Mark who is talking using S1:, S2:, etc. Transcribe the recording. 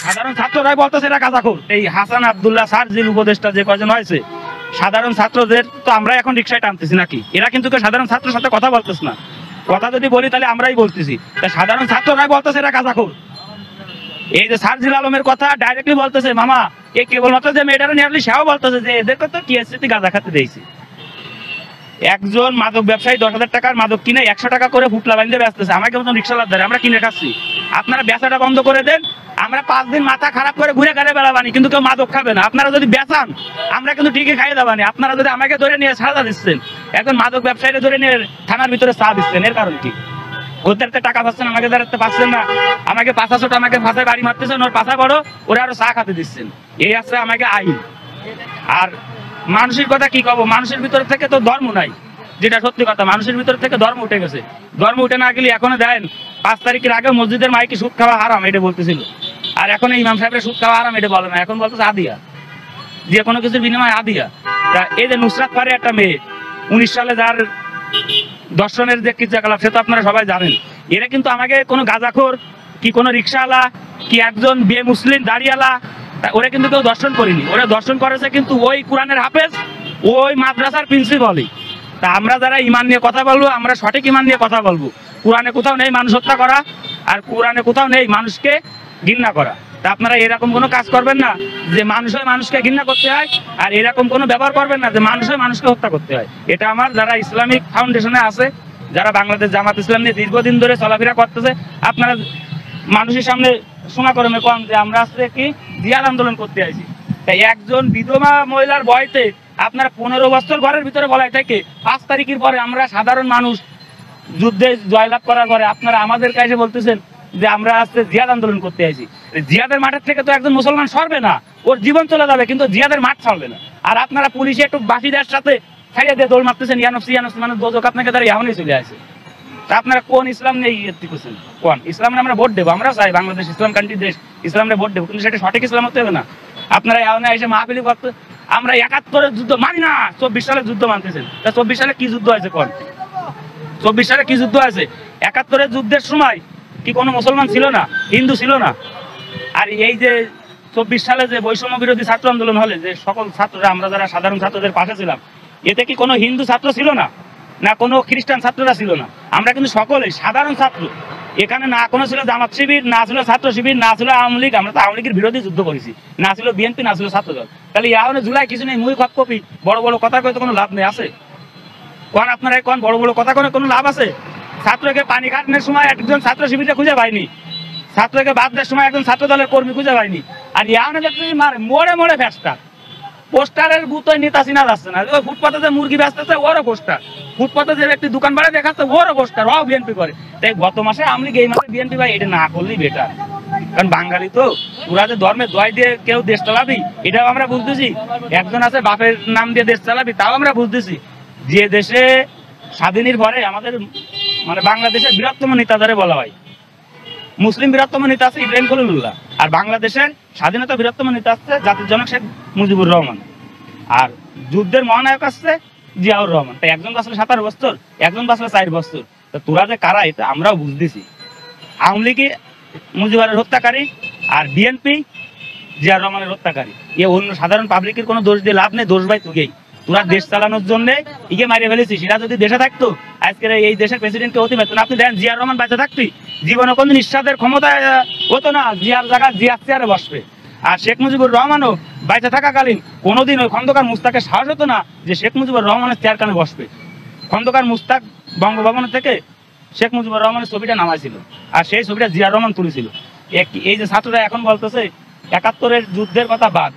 S1: সাধারণ ছাত্ররাই বলতেছে এরা গাঁজাখোর। এই হাসান আব্দুল্লাহ স্যার যে উপদেষ্টা যে কয়জন হয়েছে, সাধারণ ছাত্রদের তো আমরা এখন রিক্সায় টানতেছি নাকি? এরা কিন্তু সাধারণ ছাত্রের সাথে কথা বলতেছে না। কথা যদি বলি তাহলে আমরাই বলতেছি, তা সাধারণ ছাত্ররাই বলতেছে এরা গাঁজাখোর। এই যে সারজিল আলমের কথা ডাইরেক্টলি বলতেছে, মামা এই কেবলমাত্র যে মেয়েটারা নিয়ে আসলি সেও বলতেছে যে এদেরকে তো টিএসসি গাঁজা খাতে দিয়েছি। একজন মাদক ব্যবসায়ী 10,000 টাকার মাদক কিনে 100 টাকা করে ফুটলা বাঁধতে ব্যস্তেছে, আমাকে মতন রিক্সাওয়ালার দ্বারা আমরা কিনে খাচ্ছি। আপনারা বেচাটা বন্ধ করে দেন, আমরা 5 দিন মাথা খারাপ করে ঘুরে ঘাড়ে বেড়াবানি, কিন্তু কেউ মাদক খাবে না। আপনারা যদি বেচান আমরা কিন্তু ঠিকই খাইয়ে দেবানি। আপনারা যদি আমাকে ধরে নিয়ে সাজা দিচ্ছেন, একজন মাদক ব্যবসায়ীরা ধরে নিয়ে থানার ভিতরে চা দিচ্ছেন, এর কারণ কি? ওদের টাকা পাচ্ছেন, আমাকে দাঁড়াতে পাচ্ছেন না। আমাকে 500 আমাকে ফাঁসায় বাড়ি মারতেছেন, ওর পাশা বড়, ওরা আরো চা খাতে দিচ্ছেন। এই আছে আমাকে আইন। আর মানুষের কথা কি কব, মানুষের ভিতরে থেকে তো ধর্ম নাই, যেটা সত্যি কথা। মানুষের ভিতরে থেকে ধর্ম উঠে গেছে। ধর্ম উঠে না গেলে এখনো দেন 5 তারিখের আগে মসজিদের মাইকে সুদ খাওয়া হারাম এটা বলতেছিল, আর এখন ইমাম সাহেবের সুদ খাওয়া হারাম এটা বলে না, এখন বলতেছে আদিয়া, যে কোনো কিছুর বিনিময়ে আদিয়া। তা এই যে নুসরাত ফারে একটা মেয়ে 19 সালে যার দর্শনের যে ক্রিয়াকলাপ সে তো আপনারা সবাই জানেন। এরা কিন্তু আমাকে কোনো গাঁজাখোর কি কোনো রিক্সাওয়ালা কি একজন বিয়ে মুসলিম দাঁড়িয়ালা ওরা কিন্তু কেউ দর্শন করেনি। ওরা দর্শন করেছে কিন্তু ওই কোরআনের হাফেজ, ওই মাদ্রাসার প্রিন্সিপালই। তা আমরা যারা ইমান নিয়ে কথা বলবো, আমরা সঠিক ইমান নিয়ে কথা বলবো। কোরআনে কোথাও নেই মানুষ হত্যা করা, আর কোরআনে কোথাও নেই মানুষকে ঘৃণা করা। তা আপনারা এরকম কোনো কাজ করবেন না যে মানুষের মানুষকে ঘৃণা করতে হয়, আর এরকম কোনো ব্যবহার করবেন না যে মানুষের মানুষকে হত্যা করতে হয়। এটা আমার যারা ইসলামিক ফাউন্ডেশনে আছে, যারা বাংলাদেশ জামাত ইসলাম নিয়ে দীর্ঘদিন ধরে চলাফেরা করতেছে, আপনারা মানুষের সামনে শোনা করে কম যে আমরা আজকে কি জিয়াদ আন্দোলন করতে আইছি। তাই একজন বিধবা মহিলার বয়সে আপনারা 15 বছর ঘরের ভিতরে বলাই থেকে 5 তারিখের পরে আমরা সাধারণ মানুষ যুদ্ধে জয়লাভ করার পরে আপনারা আমাদের কাছে বলতেছেন যে আমরা আজকে জিয়াদ আন্দোলন করতে আইছি। জিয়াদের মাঠের থেকে তো একজন মুসলমান সরবে না, ওর জীবন চলে যাবে, কিন্তু জিয়াদের মাঠ ছাড়বে না। আর আপনারা পুলিশে একটু বাসিদের সাথে ছাড়িয়ে দিয়ে দৌড় মারতেছেন, ইয়ানফসি মানে দোজক আপনাকে তারা এমনই চলে আসে। তা আপনারা কোন ইসলাম নিয়ে করছেন? কোন ইসলামে আমরা ভোট দেবো? আমরা চাই বাংলাদেশ ইসলাম কান্ট্রি দেশ, ইসলামে ভোট দেবো, কিন্তু সেটা সঠিক ইসলাম হতে হবে না। আপনারা এমন এসে মাহফিলি করতে, আমরা 71-এর যুদ্ধ মানি না, 24 সালের যুদ্ধ মানতেছেন। তা 24 সালে কি যুদ্ধ হয়েছে? কোন 24 সালে কি যুদ্ধ আছে? 71-এর যুদ্ধের সময় কি কোনো মুসলমান ছিল না, হিন্দু ছিল না? আর এই যে 24 সালে যে বৈষম্য বিরোধী ছাত্র আন্দোলন হলে যে সকল ছাত্ররা আমরা যারা সাধারণ ছাত্রদের পাশে ছিলাম, এতে কি কোনো হিন্দু ছাত্র ছিল না, না কোনো খ্রিস্টান ছাত্ররা ছিল না? আমরা কিন্তু সকলে সাধারণ ছাত্র। এখানে না কোনো ছিল জামাত শিবির, না ছিল ছাত্র শিবির, না ছিল আওয়ামী লীগ। আমরা তো আওয়ামী লীগের বিরোধী যুদ্ধ করেছি, না ছিল বিএনপি, না ছিল ছাত্রদল। তাহলে এখন জুলাই কিছু নেই, মুই খপ কপি বড় বড় কথা কয়ে তো কোনো লাভ নেই আছে? কোন আপনারা কোন বড় বড় কথা করে কোনো লাভ আছে? ছাত্রকে পানি খাটানোর সময় একজন ছাত্র শিবিরে খুঁজে পাইনি, ছাত্রকে বাদ দেওয়ার সময় একজন ছাত্র দলের কর্মী খুঁজে পাইনি। আর ইয়ানে মারে মোড়ে মোড়ে ফেস্টা পোস্টারের গুতোয় নেতা চিনা যাচ্ছে না। ওই ফুটপাতে যে মুরগি বেচতেছে ওরও পোস্টার, ফুটপাতে যে ব্যক্তি দোকান ভাড়া দেখাচ্ছে ওরও পোস্টার, ও বিএনপি করে। তাই গত মাসে আমি এই মাসে বিএনপি ভাই এটা না করলেই বেটার। কারণ বাঙালি তো ওরা যে ধর্মের দোয়াই দিয়ে কেউ দেশ চালাবি এটাও আমরা বুঝতেছি, একজন আছে বাপের নাম দিয়ে দেশ চালাবি তাও আমরা বুঝতেছি। যে দেশে স্বাধীনের পরে আমাদের মানে বাংলাদেশের বৃহত্তম নেতা ধরে বলা হয়, মুসলিম বৃহত্তম নেতা আছে ইব্রাহিম খলিলুল্লাহ, আর বাংলাদেশের স্বাধীনতা বৃহত্তম নেতা আছে জাতির জনক শেখ মুজিবুর রহমান, আর যুদ্ধের মহানায়ক আছে জিয়াউর রহমান। তাই একজন বাঁচলে 17 বছর, একজন বাঁচলে 4 বছর। তো তোরা যে কারা এটা আমরাও বুঝতেছি। আওয়ামী লীগ মুজিবুরের হত্যাকারী, আর বিএনপি জিয়াউর রহমানের হত্যাকারী। এ অন্য সাধারণ পাবলিকের কোনো দোষ দিয়ে লাভ নেই, দোষ ভাই তোকেই। তোরা দেশ চালানোর জন্য ইকে মারিয়ে ফেলেছিস। সেটা যদি দেশে থাকতো আজকের এই দেশের প্রেসিডেন্টকে হতে পারতো না। আপনি দেখেন জিয়াউর রহমান বেঁচে থাকতি জীবনে কোনদিন নিঃস্বাদের ক্ষমতা হতো না, জিয়ার জায়গা জিয়ার চেয়ারে বসবে। আর শেখ মুজিবুর রহমানও বেঁচে থাকাকালীন কোনোদিন ওই খন্দকার মুস্তাকের সাহস হতো না যে শেখ মুজিবুর রহমানের চেয়ার কানে বসবে। খন্দকার মুস্তাক বঙ্গভবনের থেকে শেখ মুজিবুর রহমানের ছবিটা নামাইছিল, আর সেই ছবিটা জিয়াউর রহমান তুলেছিল। এই যে ছাত্ররা এখন বলতেছে 71-এর যুদ্ধের কথা বাদ,